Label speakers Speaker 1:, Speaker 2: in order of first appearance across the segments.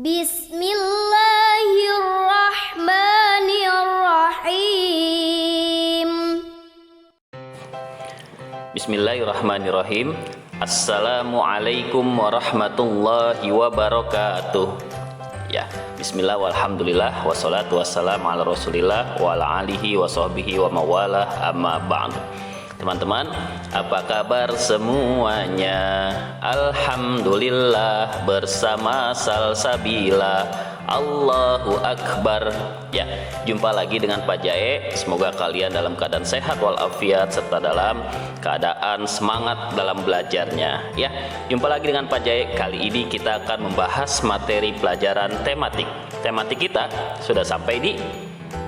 Speaker 1: Bismillahirrahmanirrahim.
Speaker 2: Bismillahirrahmanirrahim. Assalamualaikum warahmatullahi wabarakatuh. Ya, bismillah walhamdulillah wassalatu wassalamu ala rasulillah wa ala alihi wa sahbihi wa mawalah amma ba'd. Teman-teman, apa kabar semuanya? Alhamdulillah bersama Salsabila. Allahu Akbar. Ya, jumpa lagi dengan Pak Jae. Semoga kalian dalam keadaan sehat walafiat serta dalam keadaan semangat dalam belajarnya. Ya, jumpa lagi dengan Pak Jae. Kali ini kita akan membahas materi pelajaran tematik. Tematik kita sudah sampai di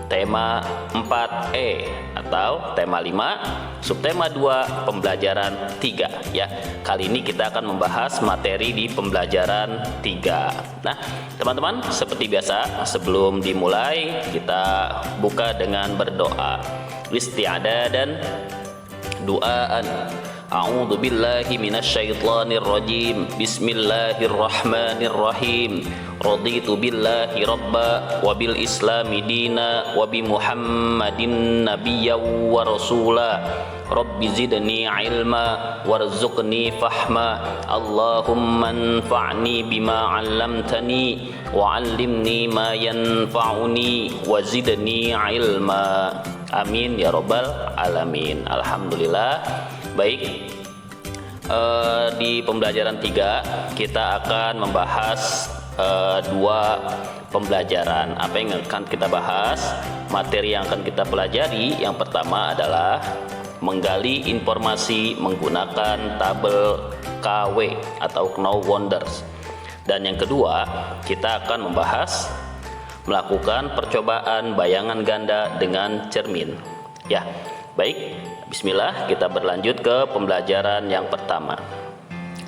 Speaker 2: tema 4E atau tema 5, subtema 2, pembelajaran 3 ya. Kali ini kita akan membahas materi di pembelajaran 3. Nah, teman-teman, seperti biasa sebelum dimulai kita buka dengan berdoa. Isti'adadan duaan. A'udzu billahi minasyaitonir rajim. Bismillahirrahmanirrahim. Raditu billahi rabba wa bil islami dina wa bi Muhammadin nabiyya wa rasula. Rabbi zidni ilma warzuqni fahma. Allahumma anfa'ni bima 'allamtani wa 'allimni ma yanfa'uni wa zidni ilma. Amin ya rabbal alamin. Alhamdulillah. Baik, di pembelajaran 3 kita akan membahas 2 pembelajaran. Apa yang akan kita bahas? Materi yang akan kita pelajari yang pertama adalah menggali informasi menggunakan tabel KW atau Know Wonders. Dan yang kedua, kita akan membahas melakukan percobaan bayangan ganda dengan cermin. Ya, baik, bismillah, kita berlanjut ke pembelajaran yang pertama.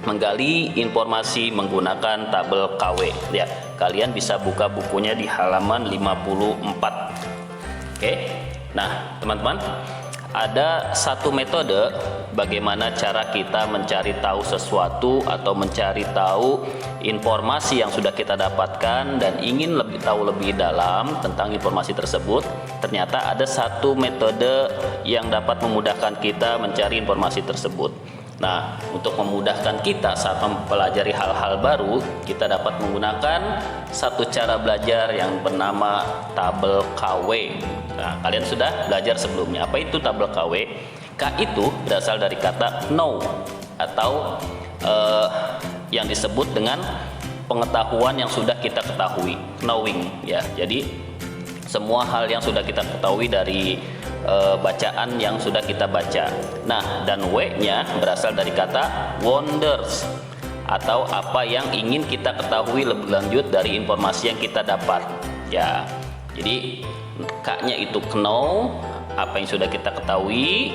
Speaker 2: Menggali informasi menggunakan tabel KW. Ya, kalian bisa buka bukunya di halaman 54. Oke. Nah, teman-teman, ada satu metode bagaimana cara kita mencari tahu sesuatu atau mencari tahu informasi yang sudah kita dapatkan dan ingin lebih tahu lebih dalam tentang informasi tersebut. Ternyata ada satu metode yang dapat memudahkan kita mencari informasi tersebut. Nah, untuk memudahkan kita saat mempelajari hal-hal baru, kita dapat menggunakan satu cara belajar yang bernama tabel KW. Nah, kalian sudah belajar sebelumnya. Apa itu tabel KW? K itu berasal dari kata know atau yang disebut dengan pengetahuan yang sudah kita ketahui, knowing ya. Jadi semua hal yang sudah kita ketahui dari bacaan yang sudah kita baca. Nah, dan W-nya berasal dari kata wonders atau apa yang ingin kita ketahui lebih lanjut dari informasi yang kita dapat. Ya, jadi K-nya itu know, apa yang sudah kita ketahui,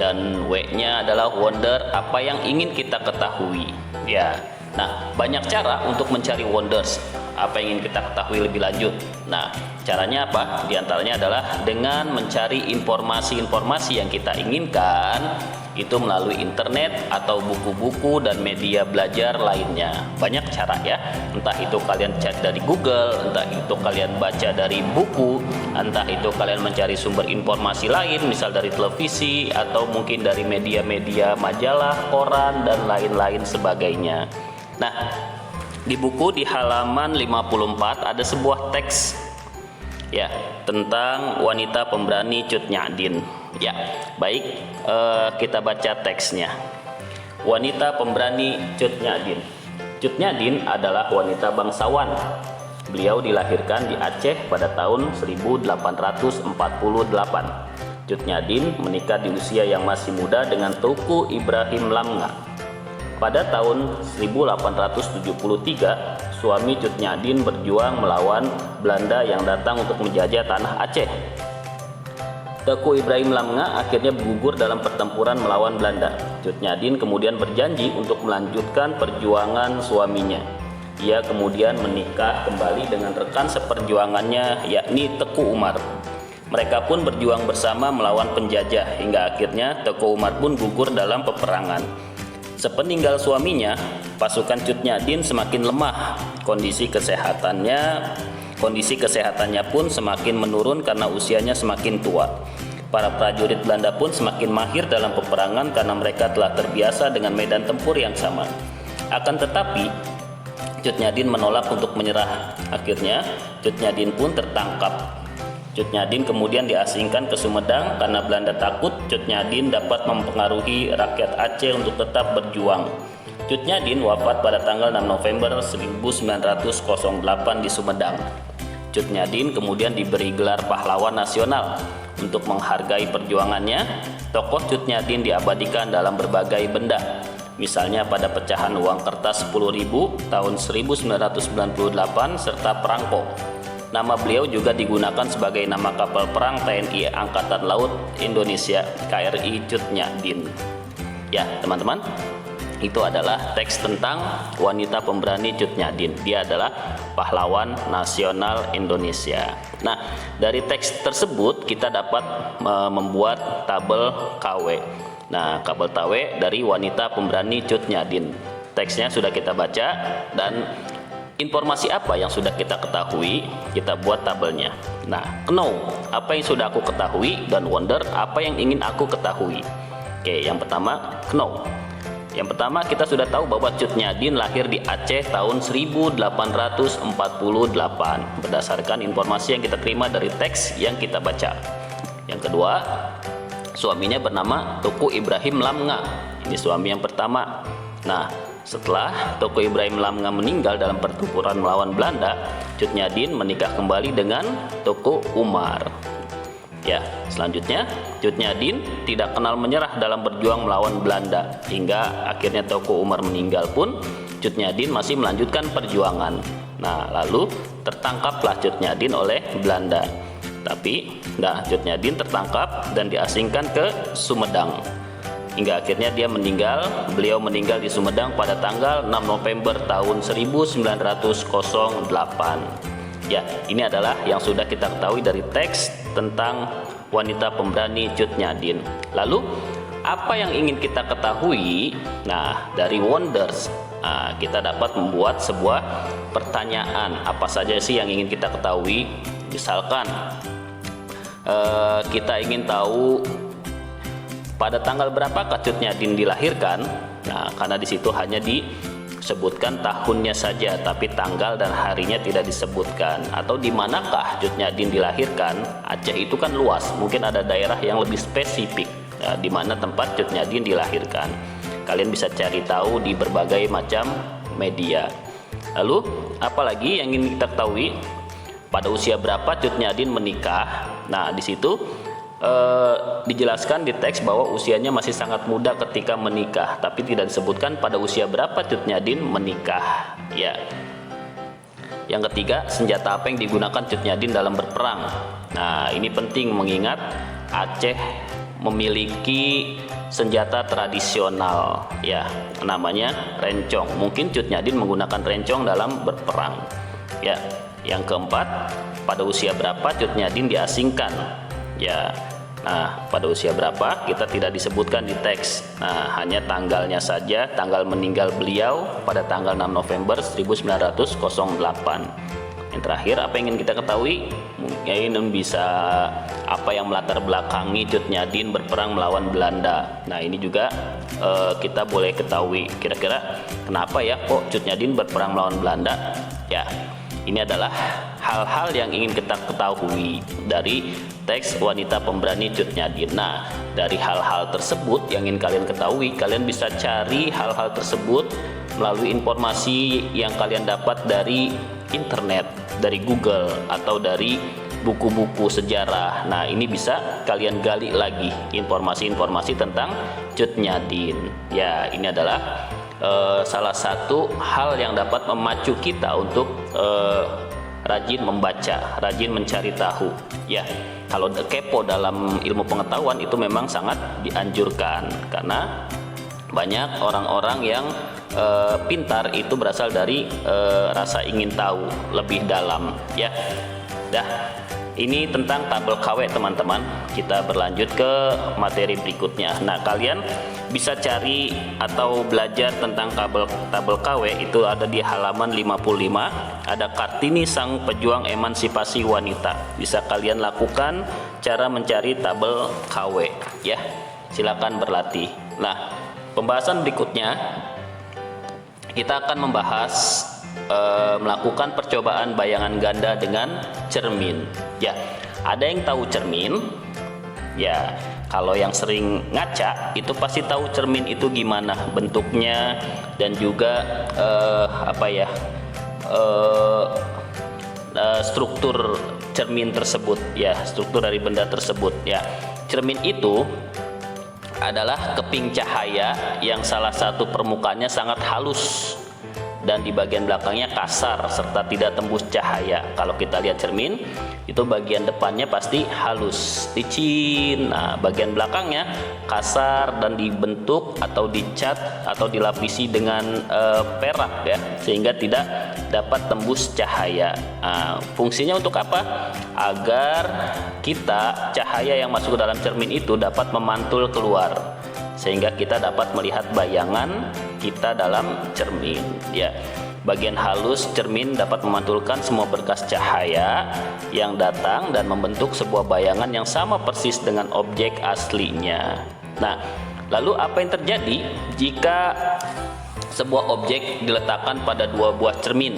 Speaker 2: dan W-nya adalah wonder, apa yang ingin kita ketahui. Ya, nah, banyak cara untuk mencari wonders, apa yang ingin kita ketahui lebih lanjut. Nah, caranya apa? Di antaranya adalah dengan mencari informasi-informasi yang kita inginkan itu melalui internet atau buku-buku dan media belajar lainnya. Banyak cara ya. Entah itu kalian cari dari Google, entah itu kalian baca dari buku, entah itu kalian mencari sumber informasi lain, misal dari televisi atau mungkin dari media-media majalah, koran dan lain-lain sebagainya. Nah, di buku di halaman 54 ada sebuah teks ya tentang wanita pemberani Cut Nyak Dien. Ya, baik, kita baca teksnya. Wanita pemberani Cut Nyak Dien. Cut Nyak Dien adalah wanita bangsawan. Beliau dilahirkan di Aceh pada tahun 1848. Cut Nyak Dien menikah di usia yang masih muda dengan Teuku Ibrahim Lamnga. Pada tahun 1873, suami Cut Nyak Dien berjuang melawan Belanda yang datang untuk menjajah tanah Aceh. Teuku Ibrahim Lamnga akhirnya gugur dalam pertempuran melawan Belanda. Cut Nyak Dien kemudian berjanji untuk melanjutkan perjuangan suaminya. Ia kemudian menikah kembali dengan rekan seperjuangannya, yakni Teku Umar. Mereka pun berjuang bersama melawan penjajah hingga akhirnya Teku Umar pun gugur dalam peperangan. Sepeninggal suaminya, pasukan Cut Nyak Dien semakin lemah. Kondisi kesehatannya pun semakin menurun karena usianya semakin tua. Para prajurit Belanda pun semakin mahir dalam peperangan karena mereka telah terbiasa dengan medan tempur yang sama. Akan tetapi, Cut Nyak Dien menolak untuk menyerah. Akhirnya, Cut Nyak Dien pun tertangkap. Cut Nyak Dien kemudian diasingkan ke Sumedang karena Belanda takut Cut Nyak Dien dapat mempengaruhi rakyat Aceh untuk tetap berjuang. Cut Nyak Dien wafat pada tanggal 6 November 1908 di Sumedang. Cut Nyak Dien kemudian diberi gelar pahlawan nasional. Untuk menghargai perjuangannya, tokoh Cut Nyak Dien diabadikan dalam berbagai benda. Misalnya pada pecahan uang kertas 10.000 tahun 1998 serta perangko. Nama beliau juga digunakan sebagai nama kapal perang TNI Angkatan Laut Indonesia KRI Cut Nyak Dien. Ya teman-teman, itu adalah teks tentang wanita pemberani Cut Nyak Dien. Dia adalah pahlawan nasional Indonesia. Nah, dari teks tersebut kita dapat membuat tabel KW. Nah, tabel KW dari wanita pemberani Cut Nyak Dien. Teksnya sudah kita baca dan informasi apa yang sudah kita ketahui, kita buat tabelnya. Nah, know, apa yang sudah aku ketahui, dan wonder, apa yang ingin aku ketahui. Oke, yang pertama, know. Yang pertama, kita sudah tahu bahwa Cut Nyak Dien lahir di Aceh tahun 1848 berdasarkan informasi yang kita terima dari teks yang kita baca. Yang kedua, suaminya bernama Tuku Ibrahim Lamnga. Ini suami yang pertama. Nah, setelah Tuku Ibrahim Lamnga meninggal dalam pertempuran melawan Belanda, Cut Nyak Dien menikah kembali dengan Tuku Umar. Ya, selanjutnya Cut Nyak Dien tidak kenal menyerah dalam berjuang melawan Belanda. Hingga akhirnya Tuku Umar meninggal pun, Cut Nyak Dien masih melanjutkan perjuangan. Nah, lalu tertangkaplah Cut Nyak Dien oleh Belanda. Cut Nyak Dien tertangkap dan diasingkan ke Sumedang. Hingga akhirnya beliau meninggal di Sumedang pada tanggal 6 November tahun 1908. Ya, ini adalah yang sudah kita ketahui dari teks tentang wanita pemberani Cut Nyak Dien. Lalu, apa yang ingin kita ketahui? Nah, dari wonders, kita dapat membuat sebuah pertanyaan. Apa saja sih yang ingin kita ketahui? Misalkan, kita ingin tahu pada tanggal berapa Cut Nyak Dien dilahirkan. Nah, karena di situ hanya disebutkan tahunnya saja, tapi tanggal dan harinya tidak disebutkan. Atau di manakah Cut Nyak Dien dilahirkan? Aceh itu kan luas, mungkin ada daerah yang lebih spesifik di mana tempat Cut Nyak Dien dilahirkan. Kalian bisa cari tahu di berbagai macam media. Lalu, apalagi yang ingin kita ketahui? Pada usia berapa Cut Nyak Dien menikah? Nah, di situ dijelaskan di teks bahwa usianya masih sangat muda ketika menikah, tapi tidak disebutkan pada usia berapa Cut Nyak Dien menikah. Ya. Yang ketiga, senjata apa yang digunakan Cut Nyak Dien dalam berperang? Nah, ini penting mengingat Aceh memiliki senjata tradisional, ya, namanya rencong. Mungkin Cut Nyak Dien menggunakan rencong dalam berperang. Ya. Yang keempat, pada usia berapa Cut Nyak Dien diasingkan? Ya, nah pada usia berapa kita tidak disebutkan di teks. Nah, hanya tanggalnya saja, tanggal meninggal beliau pada tanggal 6 November 1908. Yang terakhir, apa yang ingin kita ketahui? Mungkin bisa apa yang melatar belakangi Cut Nyak Dien berperang melawan Belanda. Nah, ini juga kita boleh ketahui kira-kira kenapa ya kok Cut Nyak Dien berperang melawan Belanda. Ya, ini adalah hal-hal yang ingin kita ketahui dari teks wanita pemberani Cut Nyak Dien. Nah, dari hal-hal tersebut yang ingin kalian ketahui, kalian bisa cari hal-hal tersebut melalui informasi yang kalian dapat dari internet, dari Google, atau dari buku-buku sejarah. Nah, ini bisa kalian gali lagi informasi-informasi tentang Cut Nyak Dien. Ya, ini adalah salah satu hal yang dapat memacu kita untuk rajin membaca, rajin mencari tahu. Ya, kalau kepo dalam ilmu pengetahuan itu memang sangat dianjurkan karena banyak orang-orang yang pintar itu berasal dari rasa ingin tahu lebih dalam. Ya, dah Ini tentang tabel KW teman-teman. Kita berlanjut ke materi berikutnya. Nah, kalian bisa cari atau belajar tentang tabel KW itu ada di halaman 55. Ada Kartini Sang Pejuang Emansipasi Wanita. Bisa kalian lakukan cara mencari tabel KW ya. Silakan berlatih. Nah, pembahasan berikutnya kita akan membahas melakukan percobaan bayangan ganda dengan cermin. Ya, ada yang tahu cermin? Ya, kalau yang sering ngaca itu pasti tahu cermin itu gimana bentuknya dan juga struktur cermin tersebut ya, struktur dari benda tersebut ya. Cermin itu adalah keping cahaya yang salah satu permukaannya sangat halus dan di bagian belakangnya kasar serta tidak tembus cahaya. Kalau kita lihat cermin itu bagian depannya pasti halus, licin. Nah, bagian belakangnya kasar dan dibentuk atau dicat atau dilapisi dengan perak ya, sehingga tidak dapat tembus cahaya. Nah, fungsinya untuk apa? Agar kita cahaya yang masuk ke dalam cermin itu dapat memantul keluar, sehingga kita dapat melihat bayangan kita dalam cermin ya. Bagian halus cermin dapat memantulkan semua berkas cahaya yang datang dan membentuk sebuah bayangan yang sama persis dengan objek aslinya. Nah, lalu apa yang terjadi jika sebuah objek diletakkan pada dua buah cermin?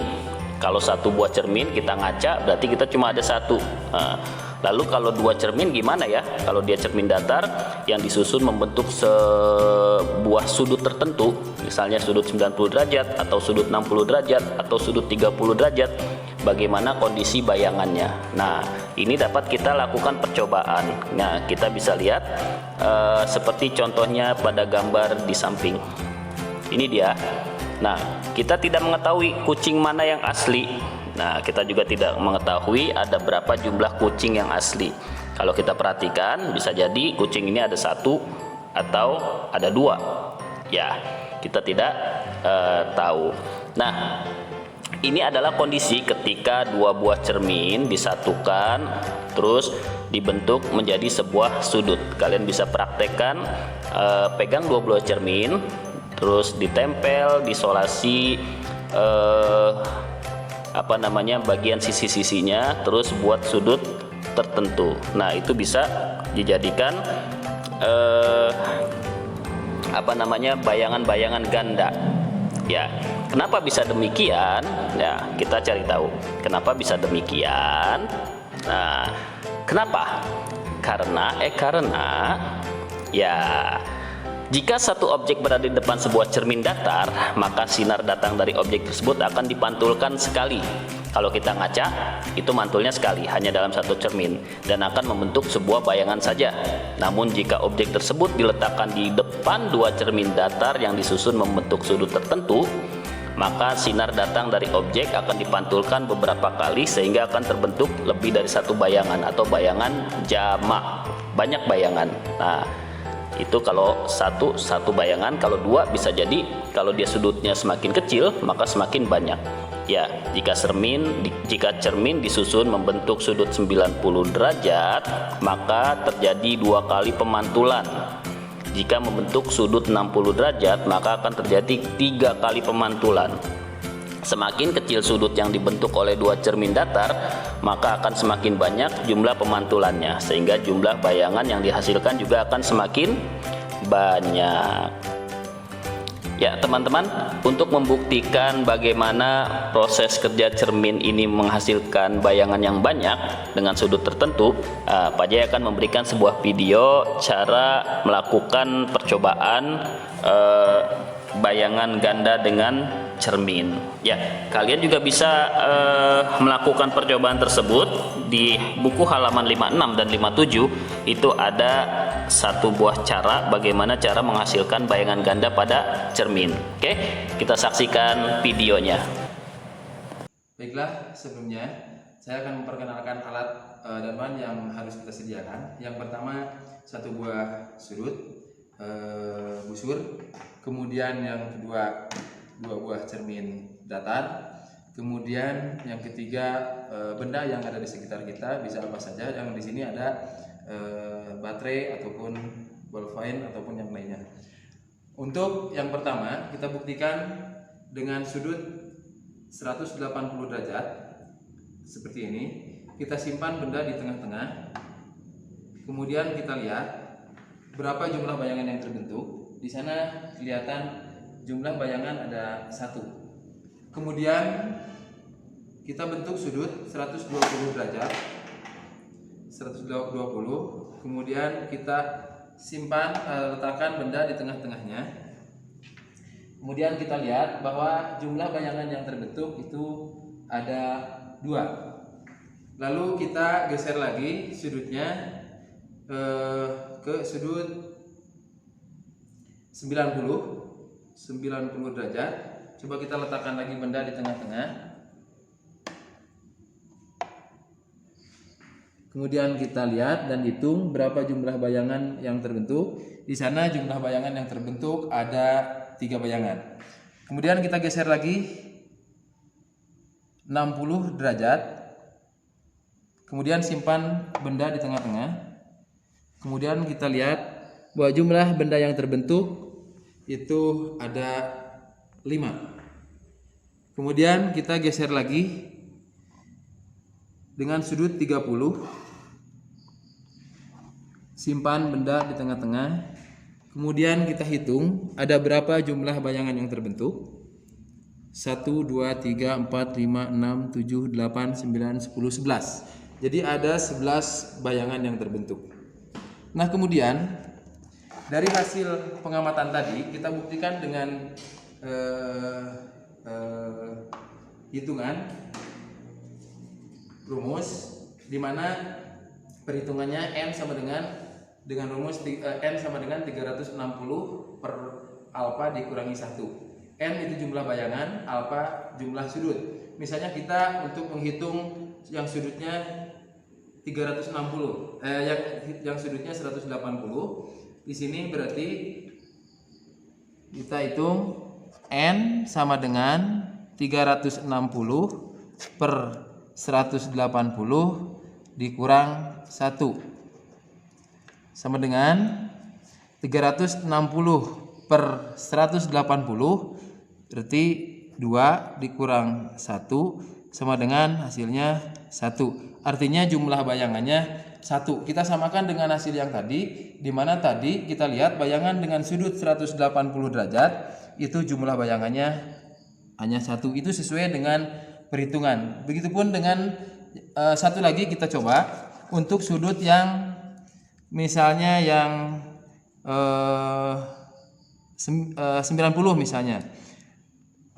Speaker 2: Kalau satu buah cermin kita ngaca, berarti kita cuma ada satu. Nah, lalu kalau dua cermin gimana ya? Kalau dia cermin datar yang disusun membentuk sebuah sudut tertentu, misalnya sudut 90 derajat atau sudut 60 derajat atau sudut 30 derajat, bagaimana kondisi bayangannya? Nah, ini dapat kita lakukan percobaan. Nah, kita bisa lihat seperti contohnya pada gambar di samping. Ini dia. Nah, kita tidak mengetahui kucing mana yang asli. Nah, kita juga tidak mengetahui ada berapa jumlah kucing yang asli. Kalau kita perhatikan, bisa jadi kucing ini ada satu atau ada dua. Ya, kita tidak tahu. Nah, ini adalah kondisi ketika dua buah cermin disatukan, terus dibentuk menjadi sebuah sudut. Kalian bisa praktekkan, pegang dua buah cermin, terus ditempel, disolasi bagian sisi-sisinya, terus buat sudut tertentu. Nah, itu bisa dijadikan bayangan-bayangan ganda. Ya, kenapa bisa demikian? Ya, kita cari tahu. Kenapa bisa demikian? Nah, kenapa? Karena ya, jika satu objek berada di depan sebuah cermin datar, maka sinar datang dari objek tersebut akan dipantulkan sekali. Kalau kita ngaca, itu mantulnya sekali, hanya dalam satu cermin, dan akan membentuk sebuah bayangan saja. Namun jika objek tersebut diletakkan di depan dua cermin datar yang disusun membentuk sudut tertentu, maka sinar datang dari objek akan dipantulkan beberapa kali sehingga akan terbentuk lebih dari satu bayangan atau bayangan jamak, banyak bayangan. Nah, itu kalau satu bayangan. Kalau dua bisa jadi kalau dia sudutnya semakin kecil maka semakin banyak ya. Jika cermin disusun membentuk sudut 90 derajat maka terjadi dua kali pemantulan. Jika membentuk sudut 60 derajat maka akan terjadi 3 kali pemantulan. Semakin kecil sudut yang dibentuk oleh dua cermin datar, maka akan semakin banyak jumlah pemantulannya, sehingga jumlah bayangan yang dihasilkan juga akan semakin banyak. Ya, teman-teman, untuk membuktikan bagaimana proses kerja cermin ini menghasilkan bayangan yang banyak dengan sudut tertentu, Pak Jaya akan memberikan sebuah video cara melakukan percobaan bayangan ganda dengan cermin. Ya, kalian juga bisa melakukan percobaan tersebut di buku halaman 56 dan 57. Itu ada satu buah cara bagaimana cara menghasilkan bayangan ganda pada cermin. Oke, kita saksikan videonya.
Speaker 1: Baiklah, sebelumnya saya akan memperkenalkan alat dan bahan yang harus kita sediakan. Yang pertama, satu buah sudut busur, kemudian yang kedua dua buah cermin datar, kemudian yang ketiga benda yang ada di sekitar kita, bisa apa saja. Yang di sini ada baterai ataupun bolpen ataupun yang lainnya. Untuk yang pertama, kita buktikan dengan sudut 180 derajat seperti ini. Kita simpan benda di tengah-tengah. Kemudian kita lihat berapa jumlah bayangan yang terbentuk. Di sana kelihatan jumlah bayangan ada 1. Kemudian kita bentuk sudut 120 derajat. 120. Kemudian kita simpan, letakkan benda di tengah-tengahnya. Kemudian kita lihat bahwa jumlah bayangan yang terbentuk itu ada 2. Lalu kita geser lagi sudutnya ke sudut 90 derajat. Coba kita letakkan lagi benda di tengah-tengah. Kemudian kita lihat dan hitung berapa jumlah bayangan yang terbentuk. Di sana jumlah bayangan yang terbentuk ada 3 bayangan. Kemudian kita geser lagi 60 derajat. Kemudian simpan benda di tengah-tengah. Kemudian kita lihat bahwa jumlah benda yang terbentuk itu ada 5. Kemudian kita geser lagi dengan sudut 30. Simpan benda di tengah-tengah. Kemudian kita hitung ada berapa jumlah bayangan yang terbentuk. 1, 2, 3, 4, 5, 6, 7, 8, 9, 10, 11. Jadi ada 11 bayangan yang terbentuk. Nah, kemudian dari hasil pengamatan tadi kita buktikan dengan hitungan rumus, di mana perhitungannya n sama dengan rumus n sama dengan 360 per alfa dikurangi 1. N itu jumlah bayangan, alfa jumlah sudut. Misalnya kita untuk menghitung yang sudutnya 360, yang sudutnya 180. Di sini berarti kita hitung n sama dengan 360 per 180 dikurang 1 sama dengan 360 per 180 berarti 2 dikurang 1 sama dengan hasilnya 1. Artinya jumlah bayangannya 1. Kita samakan dengan hasil yang tadi, di mana tadi kita lihat bayangan dengan sudut 180 derajat itu jumlah bayangannya hanya 1. Itu sesuai dengan perhitungan. Begitupun dengan satu lagi kita coba untuk sudut yang misalnya yang 90 misalnya.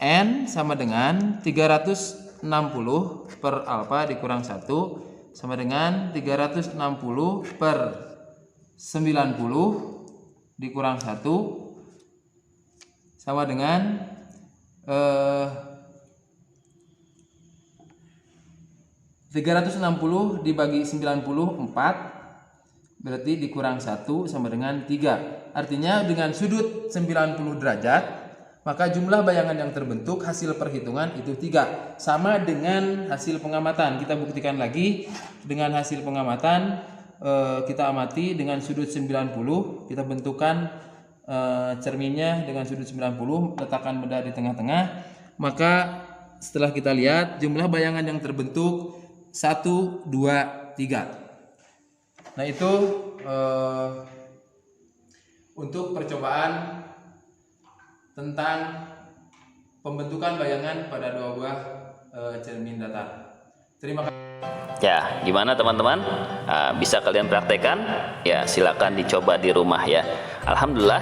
Speaker 1: N sama dengan 360 per alfa dikurang 1 sama dengan 360 per 90 dikurang 1 sama dengan 360 dibagi 90 4 berarti dikurang 1 sama dengan 3. Artinya dengan sudut 90 derajat maka jumlah bayangan yang terbentuk hasil perhitungan itu 3. Sama dengan hasil pengamatan. Kita buktikan lagi dengan hasil pengamatan. Kita amati dengan sudut 90. Kita bentukkan cerminnya dengan sudut 90. Letakkan benda di tengah-tengah. Maka setelah kita lihat jumlah bayangan yang terbentuk 1, 2, 3. Nah itu untuk percobaan tentang pembentukan bayangan pada 2 buah cermin datar. Terima kasih.
Speaker 2: Ya, gimana teman-teman? Bisa kalian praktekkan? Ya, silakan dicoba di rumah ya. Alhamdulillah,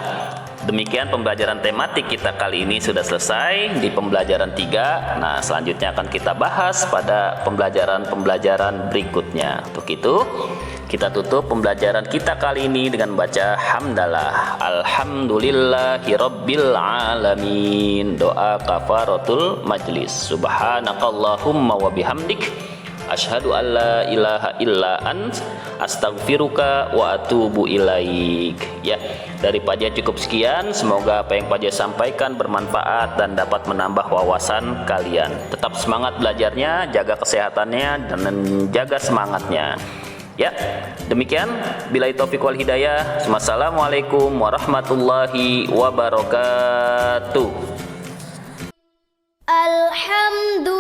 Speaker 2: demikian pembelajaran tematik kita kali ini sudah selesai di pembelajaran 3. Nah, selanjutnya akan kita bahas pada pembelajaran berikutnya. Untuk itu, kita tutup pembelajaran kita kali ini dengan baca hamdalah. Alhamdulillahirabbil alamin. Doa kafaratul majlis. Subhanakallahumma wa bihamdik Asyhadu an la ilaha illa ant, astaghfiruka wa atubu ilaik. Ya, dari Pak Haji cukup sekian. Semoga apa yang Pak Haji sampaikan bermanfaat dan dapat menambah wawasan kalian. Tetap semangat belajarnya, jaga kesehatannya, dan jaga semangatnya. Ya, demikian. Billahi taufiq wal hidayah. Wassalamualaikum warahmatullahi wabarakatuh.
Speaker 3: Alhamdulillah.